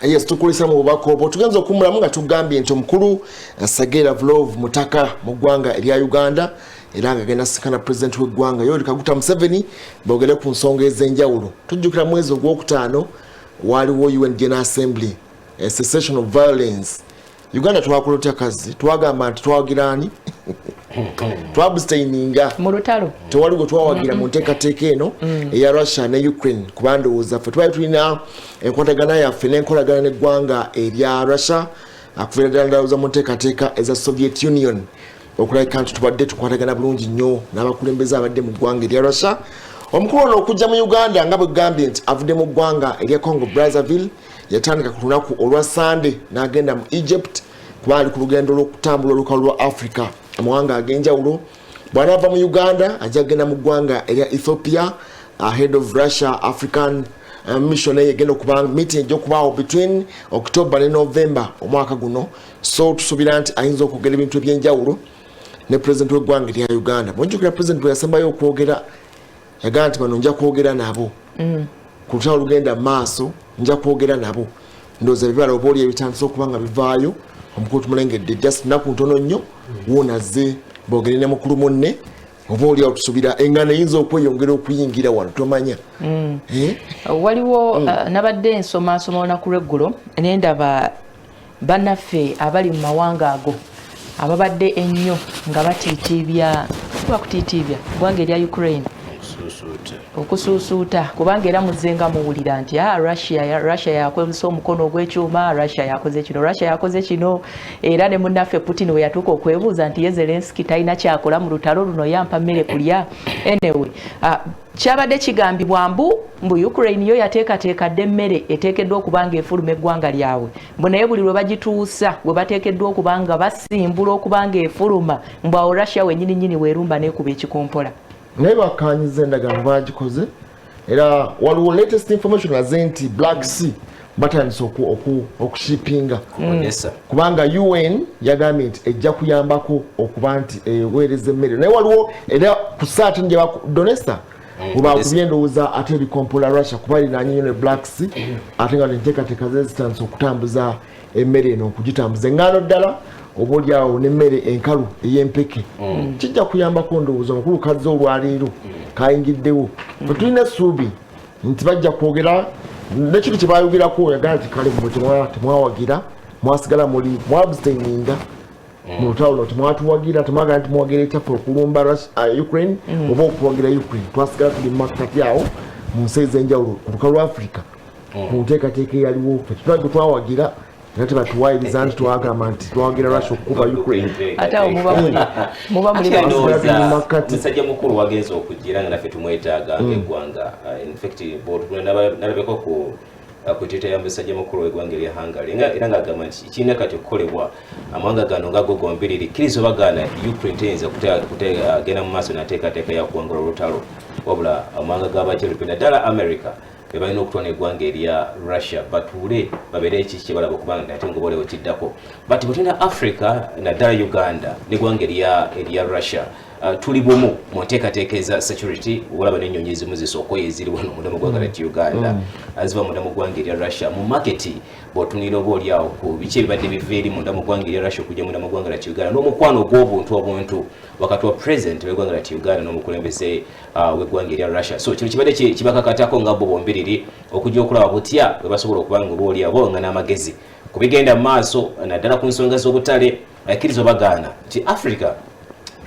yes tukulisa mu bubako obo tugenza okumulamu nga tugambye nti omukulu Sergei Lavrov mutaka mu ggwanga erya Uganda era nga genda sikana president w'eggwanga Yoweri Kaguta Museveni boogere ku nsonga ez'enjawulo. Tujjukira mwezi ogwokutaano waliwo UN General Assembly a cessation of violence. Uganda twakola otya kazi twagamba nti twawagirani twabustaininga mu lutalo tewali gwe twawagira mu nteekateeka eno eya Russia ne Ukraine kubandowooza ffe twali tulina enkwatagana yaffe n'enkolagana n'eggwanga erya Russia akubeera ddala ndowooza mu nteekateeka eza Soviet Union okulabika nti tubadde tukwatagana bulungi nnyo n'abakulembeze abadde mu ggwanga erya Russia. Omukulu ono okujja mu Uganda nga bwe gambye nti avudde mu ggwanga erya Congo Brazzaville yatandika ku lunaku olwa Sunday n'agenda mu Egypt kuba ali ku lugendo lw'okutambula olukalu lwa Africa amawanga ag'enjawulo. Bw'anaava mu Uganda ajja kugenda mu ggwanga erya Ethiopia ahead of Russia African mission egenda okuba meeting ejja okubaawo between October ne November omwaka guno, so tusuubira nti ayinza okwogera ebintu eby'enjawulo ne president w'eggwanga erya Uganda. Mujjukira president bwe yasembayo okwogera yagamba nti bano nja kwogera nabo ku lutalo lugenda maaso nja kwogera nabo ndowooza ebibala oba oli ebitandisa okuba nga bivaayo omukulu tumulengedde just naku ntono nnyo woonazze boogere ne mukulu munne oba oli tusuubira engano eyinza okweyongera okuyingira wano tomanya waliwo nabadde nsoma olunaku lw'eggulo nendaba bannaffe abali mu mawanga ago ababadde ennyo nga batiitiibya bakutiitiibya ggwanga erya Ukraine okusuusuuta kubanga era muzenga muwulira nti Russia yakozesa omukono ogw'ekyuma, Russia yakoze kino era ne munnaffe Putin we yatuuka okwebuuza nti ye Zelensky talina kyakola mu lutalo luno yampa mmere kulya. Anyway kyabadde kigambibwa mbu Ukraine yo yateekateeka dde emmere eteekeddwa okuba nga efuluma eggwanga lyabwe mbu naye buli lwe bagituusa bwe bateekeddwa okuba nga basimbula okuba nga efuluma mbu awo Russia wennyini weerumba neekuba ekikompola. naye bakanyiza endagaano bagikoze era waliwo latest information aze nti Black Sea batandise okushipinga kubanga UN yagambye nti ejja kuyambako okuba nti eweereza emmere naye waliwo era ku saati nje Donesta kubakubye endowooza ate ebikompola Russia kuba linaanyi ne Black Sea ate nga enteekateeka ze zitandise okutambuza emmere eno okugitambuza engano ddala oba olyawo n'emmere enkalu ey'empeke kijja kuyambako ndowooza omukulu kazze olwaleero kayingiddewo fe tulina essuubi nti bajja kwogera nekintu kye bayogerako yagala nti kale mwe temwawagira mwasigala muli mwabustaininga mu lutalo luno temwatuwagira temwagala nti muwagira ekyaffe okulumba Ukraine oba okuwagira Ukraine twasigala tuli mu makkati awo mu nsi ez'enjawulo ku lukalu lwa Africa ku nteekateeka eyaliwo fe tutwage twawagira era tebatuwaayiriza nti twagamba nti twawagira Russia okukuba Ukraine ate awo muba muli musajja mukulu wagenza okugira nga naffe tumwetaaga ng'eggwanga infact nalabeko ku twitter ya musajja mukulu w'eggwanga erya Hungary era ng'agamba nti kirina kati okukolebwa amawanga gano ngago gombiriri kkiriza obagaana Ukraine teyinza kugenda mu maaso nateekateeka yakuwangula olutalo wabula amawanga g'abakyerupina naddala America balina okutwala eggwanga erya Russia batuule babeere eki kyebalaba okubanga ate ngaobolewo kiddako but bwetulina Africa naddala Uganda n'eggwanga erya Russia tuli bumu mu nteekateeka eza security olaba n'ennyonyi ezimu zisooka eziri wano munda mu ggwanga lya Uganda aziva munda mu ggwanga erya Russia mu maketi bw'otunira oba oliawo ku biki ebibadde biva eri munda mu ggwanga erya Russia okujja munda mu ggwanga lya Uganda n'omukwano ogw'obuntu wakati wa president w'eggwanga lya Uganda n'omukulembeze w'eggwanga erya Russia so kino kibadde kibakakatako nga bo bombiriri okujja okulaba butya bwe basobola okuba nga oba oliawo nga n'amagezi ku bigenda mu maaso naddala ku nsonga z'obutale akkiriza obagaana nti Africa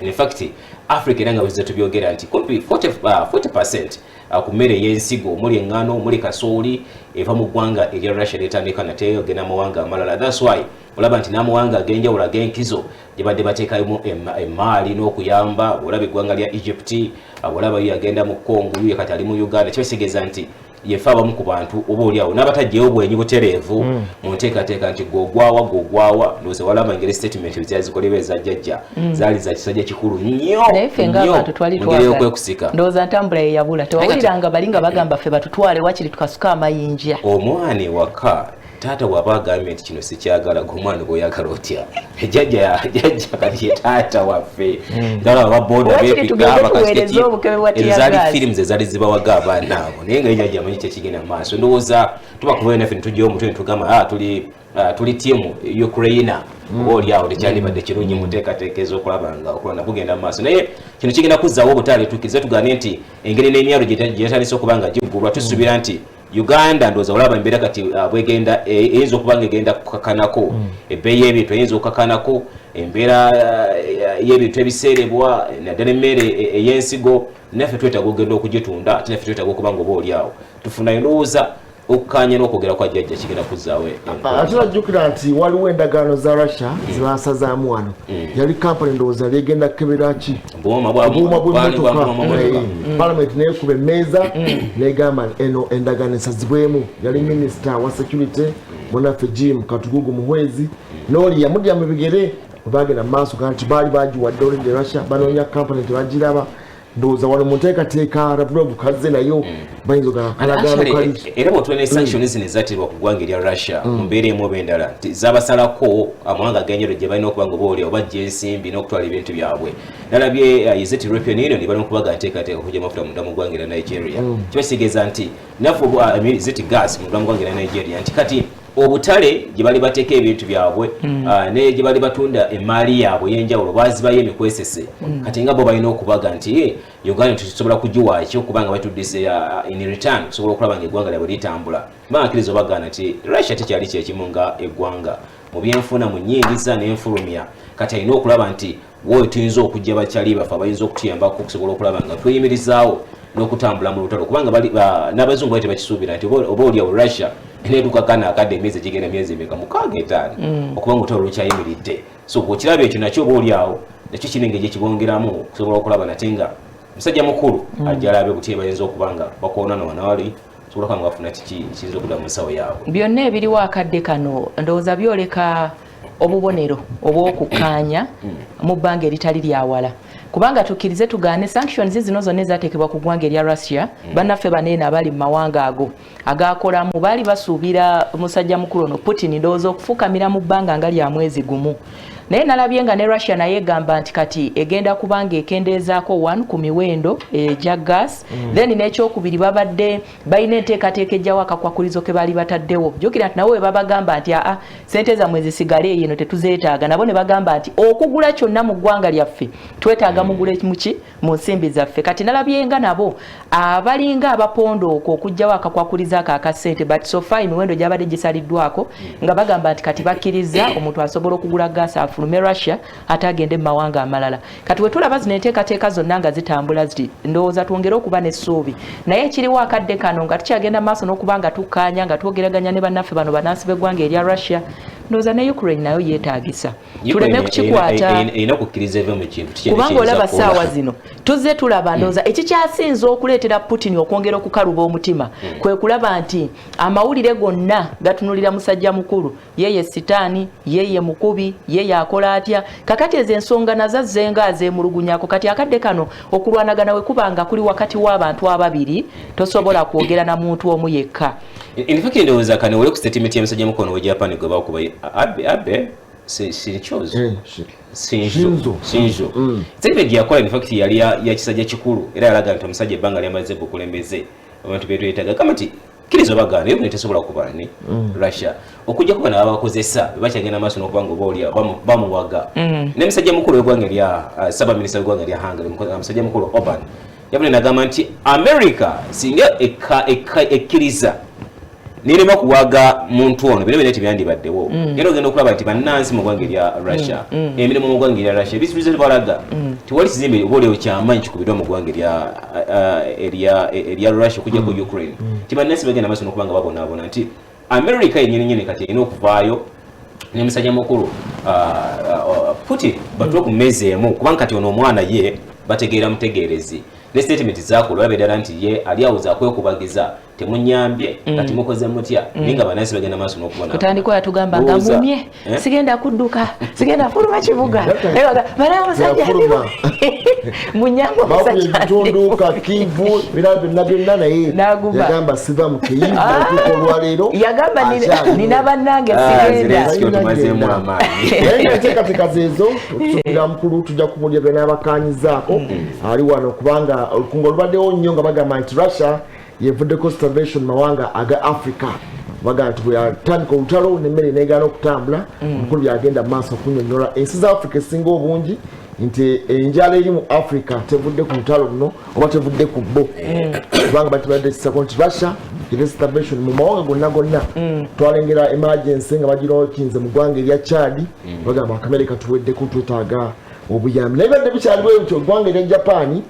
in fact Africa era nga bwe tubyogera nti 40% ku mmere y'ensigo muli eŋŋano muli kasooli eva mu ggwanga erya Russia netandika nate ogenda amawanga amalala. That's why olaba nti n'amawanga ag'enjawulo ag'enkizo gye badde bateekamu emaali n'okuyamba olaba eggwanga lya Egypt olaba yo agenda mu Congo yo kati ali mu Uganda kyesigeza nti yefa abamu ku bantu oba oliawo n'abatajjayo obwenyi butereevu mu nteekateeka nti gwogwawa ndowooza walaba ngeri statement ezazikolebwa ezajjajja zaali za kisajja kikulu nnyo naye ffe ng'abantu twali twagala ndowooza ntambula yeyabula tewawuliranga bali nga bagamba ffe batutwale wakiri tukasuka amayinja omwana ewaka tata waba government kino sikyagala gomwana boyagala otya jajja kati tata waffe ngala ababoda bepika abakasiti ezali films ezali zibawaga abaana abo naye nga jajja amanyi kyekigenda maaso ndowooza tuba kubayo naffe netujja omutwe netugamba tuli tiimu Ukraine oli awo tekyalibadde kirungi muteekateekeeza okulabanga okulwana bugenda maaso naye kino kigenda kuzzaawo obutaali tukkirize tugane nti engeri n'emyalo gyetandise okuba nga giggulwa tusuubira nti Uganda ndoza olaba embeera kati bwegenda eyinza okuba nga egenda kukakanako ebbeeyi y'ebintu eyinza okukakanako embeera y'ebintu ebiseerebwa naddala emmere ey'ensigo naffe twetaaga okugenda okugitunda ate naffe twetaaga okuba nga oba oli awo tufuna endowooza okukanya n'okwogera kwa jjajja kigenda kuzzaawo ate bajjukira nti waliwo endagaano za Russia zibasazaamu wano yali kampani ndowooza lyegenda kukebera ki obuuma bw'emmotoka Parliament neekuba emmeeza negamba eno endagaano esazibwemu yali minisita wa security munaffe Jim Katugugu Muhwezi n'oli yamudya mu bigere bagenda mu maaso nti baali bagiwadde olinde Russia banoonya kampani tebagiraba ndowooza wano mu nteekateeka rabula bukaze nayo bayinza ogalagano kali era bwotulina sanctions zino ezattirwa ku ggwanga erya Russia mu mbeera emu oba endala zabasalako amawanga ag'enjawulo gye balina okuba nga boolya obajja ensimbi n'okutwala ebintu byabwe nalabye Is it European Union balina okubaga nteekateeka okujja amafuta munda mu ggwanga erya Nigeria kiba kitegeeza nti naffe Is it gas munda mu ggwanga erya Nigeria nti kati obutale gye bali bateeka ebintu byabwe ne gye bali batunda emaali yaabwe y'enjawulo bazibayo emikwesese kati nga bo balina okubaga nti Uganda tusobola kugiwa ekyo kubanga batuddise in return tusobola okulaba nga eggwanga lyabwe litambula bakkiriza obagana nti Russia tekyali kyekimu nga eggwanga mu byenfuna mu nnyingiza n'enfulumya kati alina okulaba nti wowe tuyinza okujja bakyali bafe abayinza okutuyambako okusobola okulaba nga tweyimirizaawo n'okutambula mu lutalo kubanga n'abazungu bali tebakisuubira nti oba oliawo Russia netukakana akadde emyezi egigenda myezi emeka 65 okuba nga olutalo lukyayimiridde so bw'okiraba ekyo nakyo oba oliawo nakyo kino engeri gyekibongeramu okusobola okulaba nate nga musajja mukulu ajja alabe buti bayinza okuba nga bakoonana wanawali sobola kuba nga bafuna kiyinza okudda mu nsawo yaabwe byonna ebiriwo akadde kano ndowooza byoleka obubonero obw'okukkaanya mu bbanga eritali lyawala kubanga tukkirize tugaane sanctions zino zonna ezateekebwa ku ggwanga erya Russia bannaffe baneena abali mu mawanga ago agakolamu baali basuubira musajja mukulu ono Putin ndowooza okufukamira mu bbanga nga lya mwezi gumu naye nalabye nga ne Russia naye egamba nti kati egenda kubanga ekendeezaako 1 ku miwendo egya gas then n'ekyokubiri babadde balina enteekateeka ejjawo akakwakulizo ke baali bataddewo jjukira nti nawe babagamba nti sente zammwe zisigale eno tetuzeetaaga nabo ne bagamba nti okugula kyonna mu ggwanga lyaffe twetaaga mugule muki mu nsimbi zaffe kati nalabye nga nabo abalinga abapondooka okugjawo akakwakulizo ako akasente but so far emiwendo gyabadde gisaliddwako nga bagamba nti kati bakkiriza omuntu asobola okugula gas afulume Russia atagende mu mawanga amalala kati we tulaba zino enteekateeka zonna nga zitambula ziti ndowooza twongere okuba n'essuubi naye ekiriwo akadde kano nga tukyagenda maaso n'okuba nga tukkaanya nga twogeraganya ne bannaffe bano bannansi b'eggwanga erya Russia ndowooza ne Ukraine nayo yeetaagisa tuleme kukikwata kubanga olaba ssaawa zino tuzze tulaba ndowooza ekikyasinza okuleetera Putin okwongera okukaluba omutima kwe kulaba nti amawulire gonna gatunulira musajja mukulu yeye sitaani yeye mukubi yeye akola atya kakati ezo ensonga nazo zenga azeemulugunyako kati akadde kano okulwanagana we kubanga kuli wakati w'abantu ababiri tosobola kwogera na muntu omu yekka in fact ndowooza kano wali ku statement ya musajja mukulu we Japan gwe bakuba abe Shinzo statement yakola in fact yali ya kisajja kikulu era yalaga nti omusajja ebbanga lyamaze bukulembeze abantu beetu yetaga kama nti kirizo bagana ebyo tesobola kuba ni Russia okujja kuba n'abakozesa bakyagenda maaso n'okuba nga obaolya bamuwaga ne musajja mukulu w'eggwanga erya saba minisita w'eggwanga erya Hungary musajja mukulu Orban yabula n'agamba nti America singa ekkiriza nirema kuwaga muntu ono bino bino tebyandibaddewo era ogenda okulaba nti bannansi mu ggwanga erya Russia emirimu mu ggwanga erya Russia ebisuubizo tebalaga tewali kizimbe obaolyawo kyamaanyi kikubiddwa mu ggwanga erya Russia okujja ku Ukraine ti bannansi bagenda maaso n'okuba nga babonaabona nti America yennyini kati erina okuvaayo ne musajja mukulu Putin batuwe ku mmeezi emu kubanga kati ono omwana ye bategeera mutegeerezi ne statement zaakola olaba eddala nti ye ali awuza akwekubagiza temunyambye kati mukoze mutya ninga banasi bagenda maaso n'okubona kutandiko yatugamba nga mumye sigenda kudduka sigenda fuluma kibuga bana musajja munyango musajja tunduka kivu byonna naye yagamba siva mu kiyimba okukolwa leero yagamba nina bannange sigenda tumazeemu amaanyi enteekateeka zeezo tusuubira mukulu tujja kumulira n'abakanyizaako ali wano kubanga olukungo lubaddewo nnyo nga bagamba nti Russia yevuddeko starvation mawanga aga Africa baga nti bwe yatandika olutalo n'emmere neegaana okutambula omukulu byagenda mu maaso okunnyonnyola ensi za Africa esinga obungi nti enjala eri mu Africa tevudde ku lutalo luno oba tevudde ku bo kubanga batibadde kisako nti Russia eri starvation mu mawanga gonna twalengera emergency nga bagirookinze mu ggwanga erya Chad bagamba akamere katuweddeko twetaaga obuyambi naye badde bikyaliwo ekyo eggwanga erya Japan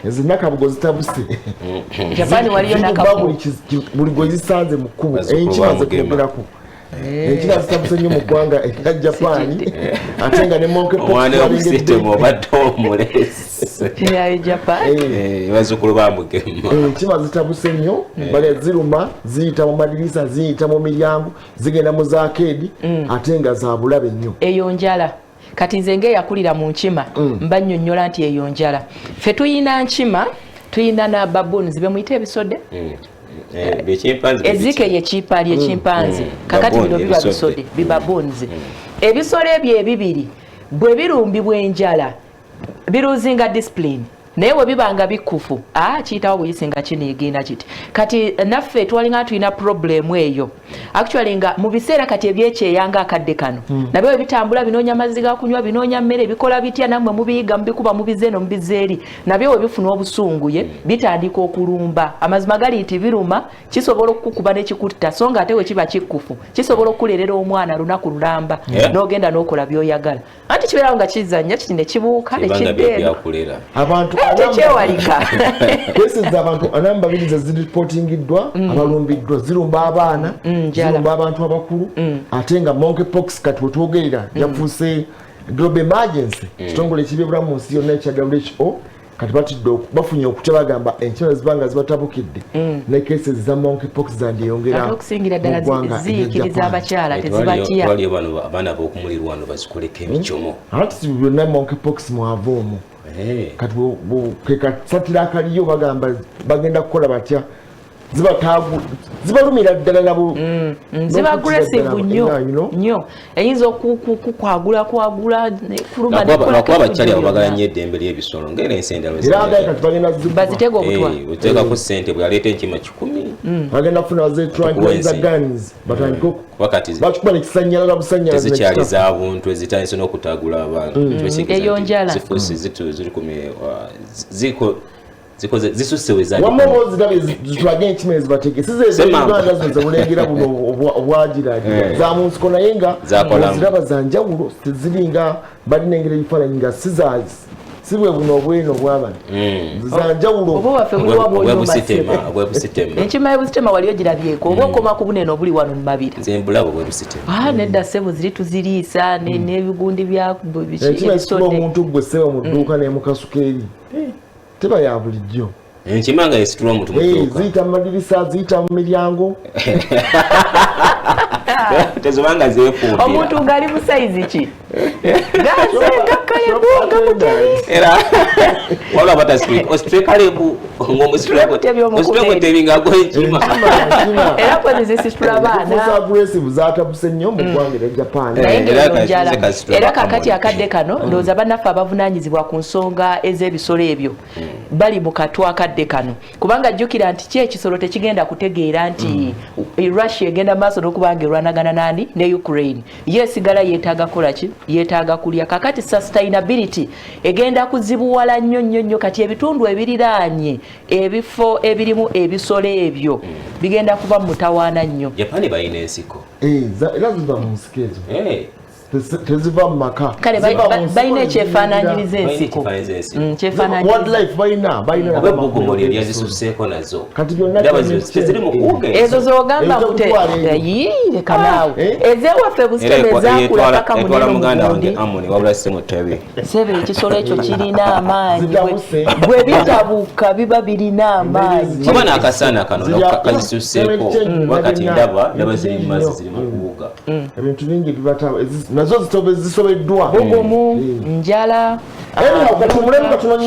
ezinakabugo zitabuse Japan waliyo nakabugo buli gwe zisanze mu kkubo enkima zekogerako enkima zitabuse nnyo mu ggwanga erya Japan ate nga ne bazukulu bamugema enkima zitabuse nnyo bale ziruma ziyita mu madirisa ziyita mu miryango zigenda mu zaakeedi ate nga za bulabe nnyo eyo njala kati nze yakulira mu nkima mbannyonnyola nti eyo njala ffe tuyina nkima tuyina na baboons be muyita ebisodde ezike ye kipaali ekimpanzi kakati bino biba bisodde bibaboons ebisolo ebyo ebibiri bwe birumbibwa enjala biruzinga discipline naye we bibanga bikufu kiyitawo buyisinga kiniigina kiti kati naffe twalinga tulina problemu eyo actually nga mu biseera kati ebyekyeyanga akadde kano nabyo we bitambula binoonya mazzi ga kunywa binoonya mmere bikola bitya nammwe mubiyiga mubikuba mubize eno mubize eri nabyo we bifuna obusunguye bitandika okulumba amazima gali nti biruma kisobola okukukuba nekikutta so nga ate we kiba kikufu kisobola okulerera omwana lunaku lulamba n'ogenda n'okola by'oyagala anti kibeerawo nga kizannya kiti ne kibuuka nekiddeeno abantu tekyewalika kwesiza abantu anamba babiri ziripotingiddwa abalumbiddwa zirumba abaana zirumba abantu abakulu ate nga monkeypox kati wetwogerera yafuuse global emergency kitongole ekibyobulamu mu nsi yonna ekya WHO kati batidde bafunye okutya bagamba enkima zibanga zibatabukidde ne cases za monkeypox zandyeyongera okusingira ddala ziyikiriza abakyala tezibatya twaliyo bano abaana b'okumulirwano bazikoleko emicomo ati byonna monkeypox mwava omwo kati kekasatira akaliyo bagamba bagenda kukola batya zibalumira ddala nabo ziba aggressive nnyo eyinza okukwagula kuluma lwakuba abakyali abo bagala nnyo eddembe ly'ebisolo ng'era ensi endala bazitega obutwa oteekako ssente bwe yaleeta enkima 10 bagenda kufuna zetranquiliza guns batandika bakuba nekisanyalala busanyalaza tezikyali za buntu ezitandise n'okutagula abantu eyo njala zifuusi zirikumye zisusse wezali wammo zirabe zitwage enkima ezibatege sizezeganda zino zebulengera buno obwagiragira za mu nsiko naye nga ziraba za njawulo teziringa balinengera ebifaananyi nga sibwe buno obweno obwabano za njawulo oba waffe obwebusitema enkima y'ebusitema wali ogirabyeko oba okoma ku bunene obuli wano mu mabiri nze mbulaba obwebusitema nedda ssebo ziri tuziriisa n'ebigundi bya enkima esitula omuntu gwe ssebo mu dduuka n'emukasuka eri teba ya bulijjo enkima nga esitula omuntu mu dduuka ziyita mu madirisa ziyita mu miryango tezobanga zeefumbira omuntu ng'ali mu sayizi ki era wala bata ositrekalebu ng'omusitulakotebinga gwenkima era pozi zisitula baana aggressive zatabuse nnyo mu ggwanga erya Japan era kakati akadde kano ndowooza bannaffe abavunaanyizibwa ku nsonga ez'ebisolo ebyo bali mu katwa akadde kano kubanga jjukira nti ki ekisolo tekigenda kutegeera nti Russia egenda maaso n'okubanga erwanagana nani ne Ukraine yeesigala yeetaaga kola ki yeetaaga kulya kakati sustainability egenda kuzibuwala nnyo kati ebitundu ebiriraanye ebifo ebirimu ebisolo ebyo bigenda kuba mutawaana nnyo Japan bayina ensiko era ziva mu nsiko ezo teziva mu maka kale balina ekyefaanaanyiriza ensiko wildlife balina obwebugumuli eryazisuseeko nazo kati byonna teziri mu kuwuga ezo zogamba leka naawe ezewaffe busiteme zakula paka etwala muganda wange amoni wabula se mu ttabi sebe ekisolo ekyo kirina amaanyi bwe bitabuka biba birina amaanyi oba n'akasaana kano kazisuseeko wakati ndaba ziri mu mazzi ziri mu kuwuga ebintu bingi bibatawo nazo zisobeddwa bugumu njala kati omulembe tunonyo